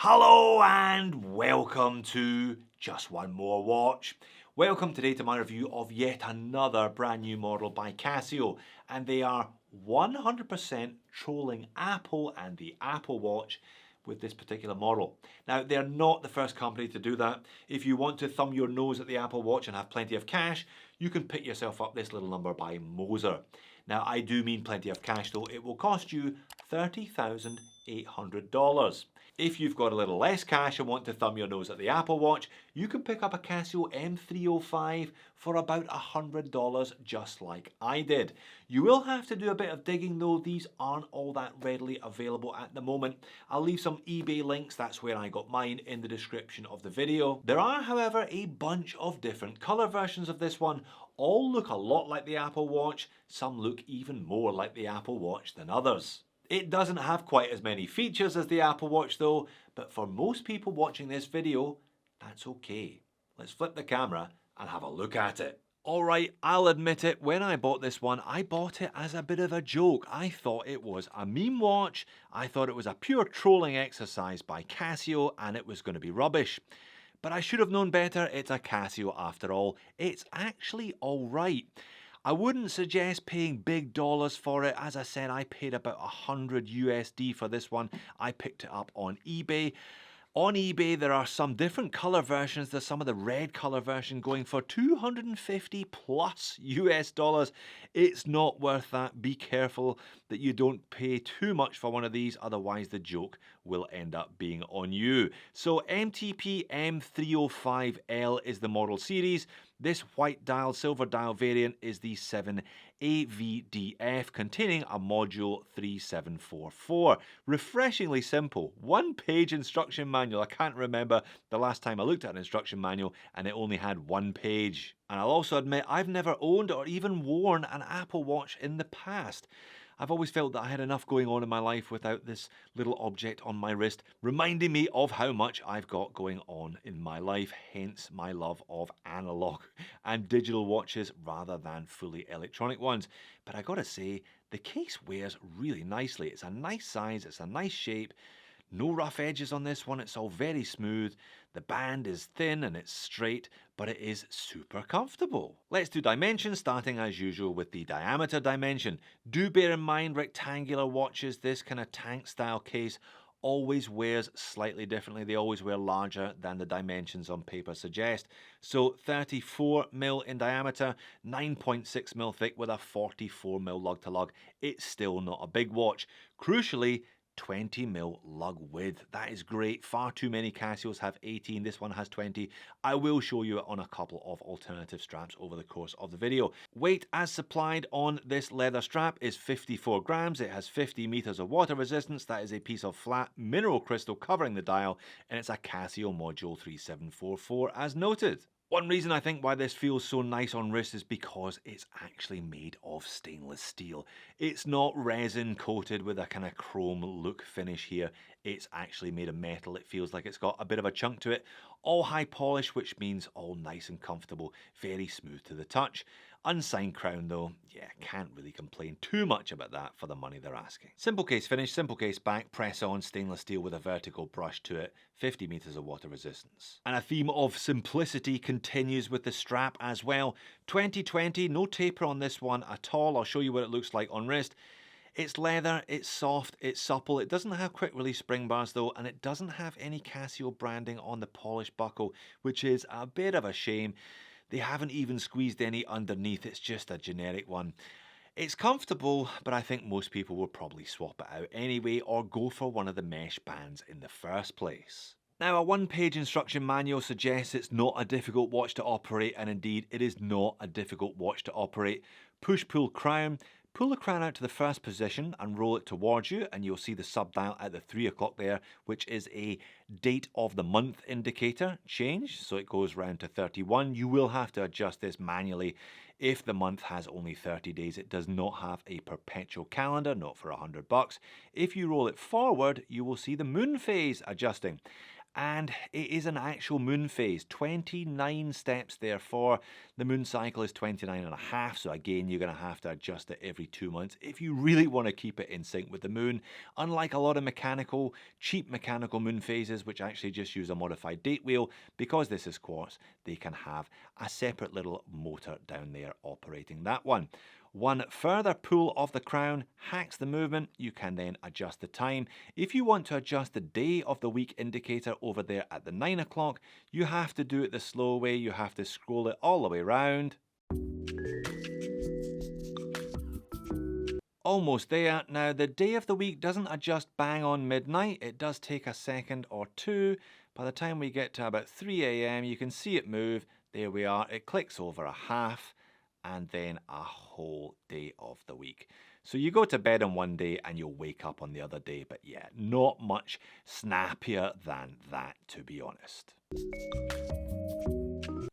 Hello and welcome to Just One More Watch. Welcome today to my review of yet another brand new model by Casio, and they are 100% trolling Apple and the Apple Watch with this particular model. Now, they're not the first company to do that. If you want to thumb your nose at the Apple Watch and have plenty of cash, you can pick yourself up this little number by Moser. Now, I do mean plenty of cash though. It will cost you $30,800. If you've got a little less cash and want to thumb your nose at the Apple Watch, you can pick up a Casio M305 for about $100, just like I did. You will have to do a bit of digging though. These aren't all that readily available at the moment. I'll leave some eBay links, that's where I got mine, in the description of the video. There are, however, a bunch of different color versions of this one. All look a lot like the Apple Watch. Some look even more like the Apple Watch than others. It doesn't have quite as many features as the Apple Watch though, but for most people watching this video, that's okay. Let's flip the camera and have a look at it. Alright, I'll admit it, when I bought this one, I bought it as a bit of a joke. I thought it was a meme watch, I thought it was a pure trolling exercise by Casio, and it was going to be rubbish. But I should have known better. It's a Casio after all. It's actually alright. I wouldn't suggest paying big dollars for it. As I said, I paid about 100 USD for this one. I picked it up on eBay. On eBay, there are some different color versions. There's some of the red color version going for 250 plus US dollars. It's not worth that. Be careful that you don't pay too much for one of these, otherwise the joke will end up being on you. So MTP M305L is the model series. This white dial, silver dial variant is the 7AVDF, containing a module 3744. Refreshingly simple. One-page instruction manual. I can't remember the last time I looked at an instruction manual and it only had one page. And I'll also admit I've never owned or even worn an Apple Watch in the past. I've always felt that I had enough going on in my life without this little object on my wrist, reminding me of how much I've got going on in my life, hence my love of analog and digital watches rather than fully electronic ones. But I gotta say, the case wears really nicely. It's a nice size, it's a nice shape. No rough edges on this one, it's all very smooth. The band is thin and it's straight, but it is super comfortable. Let's do dimensions, starting as usual with the diameter dimension. Do bear in mind, rectangular watches, this kind of tank style case, always wears slightly differently. They always wear larger than the dimensions on paper suggest. So 34mm in diameter, 9.6mm thick with a 44mm lug to lug. It's still not a big watch. Crucially, 20mm lug width. That is great. Far too many Casios have 18. This one has 20. I will show you it on a couple of alternative straps over the course of the video. Weight as supplied on this leather strap is 54 grams. It has 50 meters of water resistance. That is a piece of flat mineral crystal covering the dial, and it's a Casio module 3744 as noted. One reason I think why this feels so nice on wrist is because it's actually made of stainless steel. It's not resin coated with a kind of chrome look finish here. It's actually made of metal. It feels like it's got a bit of a chunk to it. All high polish, which means all nice and comfortable. Very smooth to the touch. Unsigned crown though, yeah, can't really complain too much about that for the money they're asking. Simple case finish, simple case back, press on stainless steel with a vertical brush to it, 50 meters of water resistance. And a theme of simplicity continues with the strap as well. 2020, no taper on this one at all. I'll show you what it looks like on wrist. It's leather, it's soft, it's supple. It doesn't have quick release spring bars though, and it doesn't have any Casio branding on the polish buckle, which is a bit of a shame. They haven't even squeezed any underneath, it's just a generic one. It's comfortable, but I think most people will probably swap it out anyway or go for one of the mesh bands in the first place. Now, a one-page instruction manual suggests it's not a difficult watch to operate, and indeed it is not a difficult watch to operate. Push-pull crown. Pull the crown out to the first position and roll it towards you, and you'll see the sub-dial at the 3 o'clock there, which is a date of the month indicator change, so it goes round to 31. You will have to adjust this manually if the month has only 30 days. It does not have a perpetual calendar, not for $100. If you roll it forward, you will see the moon phase adjusting. And it is an actual moon phase, 29 steps therefore. The moon cycle is 29 and a half, so again you're going to have to adjust it every 2 months if you really want to keep it in sync with the moon. Unlike a lot of cheap mechanical moon phases which actually just use a modified date wheel, because this is quartz, they can have a separate little motor down there operating that one. One further pull of the crown hacks the movement. You can then adjust the time. If you want to adjust the day of the week indicator over there at the 9 o'clock, you have to do it the slow way. You have to scroll it all the way around. Almost there. Now the day of the week doesn't adjust bang on midnight. It does take a second or two. By the time we get to about 3 a.m. you can see it move. There we are. It clicks over a half and then a whole day of the week. So you go to bed on one day and you'll wake up on the other day. But yeah, not much snappier than that, to be honest.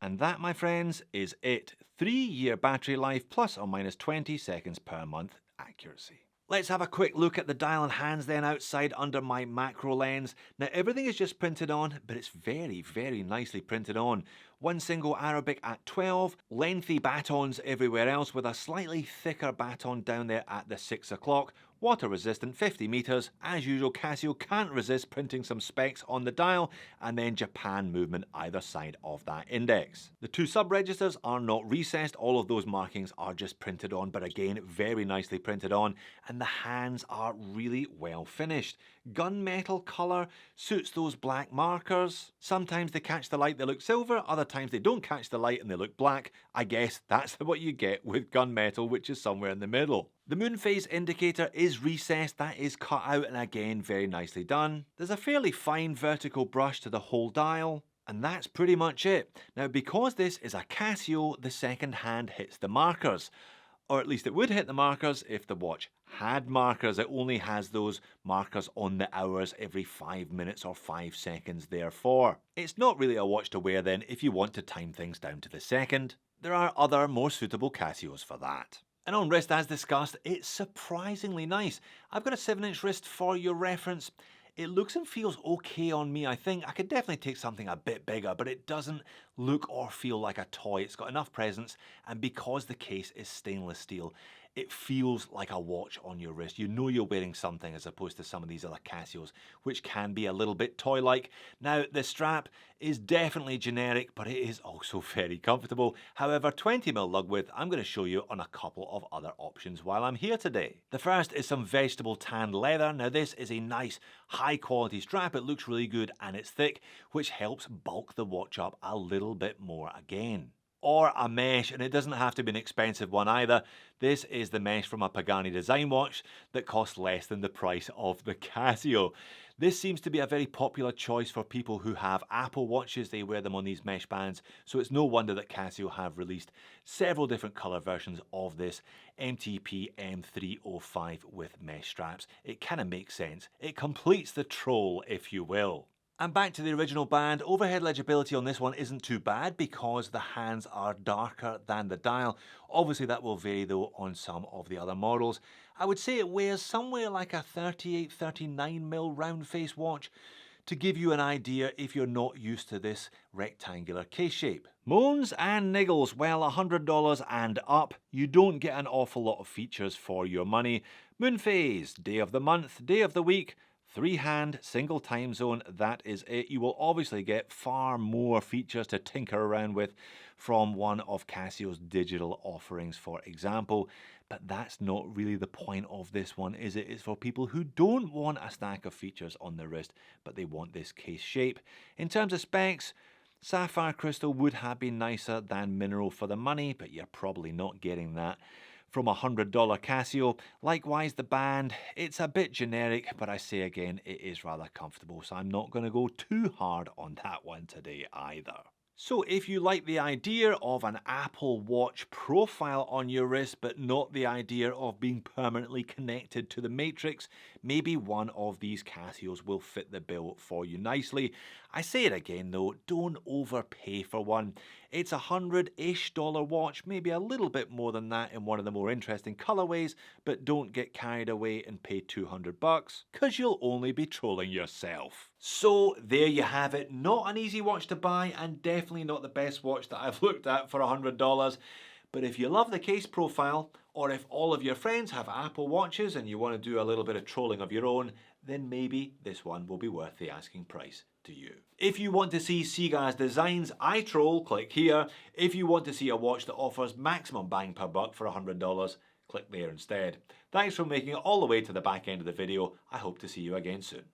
And that, my friends, is it. 3-year battery life plus or minus 20 seconds per month accuracy. Let's have a quick look at the dial and hands then outside under my macro lens. Now everything is just printed on, but it's very, very nicely printed on. One single Arabic at 12, lengthy batons everywhere else with a slightly thicker baton down there at the 6 o'clock. Water resistant 50 meters. As usual, Casio can't resist printing some specs on the dial, and then Japan movement either side of that index. The two sub-registers are not recessed. All of those markings are just printed on, but again, very nicely printed on, and the hands are really well finished. Gunmetal color suits those black markers. Sometimes they catch the light, they look silver. Other times they don't catch the light and they look black. I guess that's what you get with gunmetal, which is somewhere in the middle. The moon phase indicator is recessed, that is cut out, and again very nicely done. There's a fairly fine vertical brush to the whole dial, and that's pretty much it. Now because this is a Casio, the second hand hits the markers. Or at least it would hit the markers if the watch had markers. It only has those markers on the hours every 5 minutes or 5 seconds therefore. It's not really a watch to wear then if you want to time things down to the second. There are other more suitable Casios for that. And on wrist, as discussed, it's surprisingly nice. I've got a 7-inch wrist for your reference. It looks and feels okay on me, I think. I could definitely take something a bit bigger, but it doesn't look or feel like a toy. It's got enough presence, and because the case is stainless steel, it feels like a watch on your wrist. You know you're wearing something as opposed to some of these other Casios, which can be a little bit toy-like. Now, the strap is definitely generic, but it is also very comfortable. However, 20mm lug width, I'm going to show you on a couple of other options while I'm here today. The first is some vegetable tanned leather. Now, this is a nice, high-quality strap. It looks really good and it's thick, which helps bulk the watch up a little bit more again. Or a mesh, and it doesn't have to be an expensive one either. This is the mesh from a Pagani design watch that costs less than the price of the Casio. This seems to be a very popular choice for people who have Apple watches. They wear them on these mesh bands, so it's no wonder that Casio have released several different color versions of this MTP M305 with mesh straps. It kind of makes sense. It completes the troll, if you will. And back to the original band, overhead legibility on this one isn't too bad because the hands are darker than the dial. Obviously that will vary though on some of the other models. I would say it wears somewhere like a 38-39mm round face watch to give you an idea if you're not used to this rectangular case shape. Moans and niggles, well, $100 and up. You don't get an awful lot of features for your money. Moon phase, day of the month, day of the week, 3-hand, single time zone, that is it. You will obviously get far more features to tinker around with from one of Casio's digital offerings, for example. But that's not really the point of this one, is it? It's for people who don't want a stack of features on their wrist, but they want this case shape. In terms of specs, sapphire crystal would have been nicer than mineral for the money, but you're probably not getting that from a $100 Casio. Likewise, the band, it's a bit generic, but I say again, it is rather comfortable, so I'm not going to go too hard on that one today either. So if you like the idea of an Apple Watch profile on your wrist, but not the idea of being permanently connected to the matrix, maybe one of these Casios will fit the bill for you nicely. I say it again though, don't overpay for one. It's $100-ish watch, maybe a little bit more than that in one of the more interesting colorways, but don't get carried away and pay $200, cause you'll only be trolling yourself. So there you have it, not an easy watch to buy and definitely not the best watch that I've looked at for $100. But if you love the case profile, or if all of your friends have Apple Watches and you want to do a little bit of trolling of your own, then maybe this one will be worth the asking price to you. If you want to see Seaga's designs I troll, click here. If you want to see a watch that offers maximum bang per buck for $100, click there instead. Thanks for making it all the way to the back end of the video. I hope to see you again soon.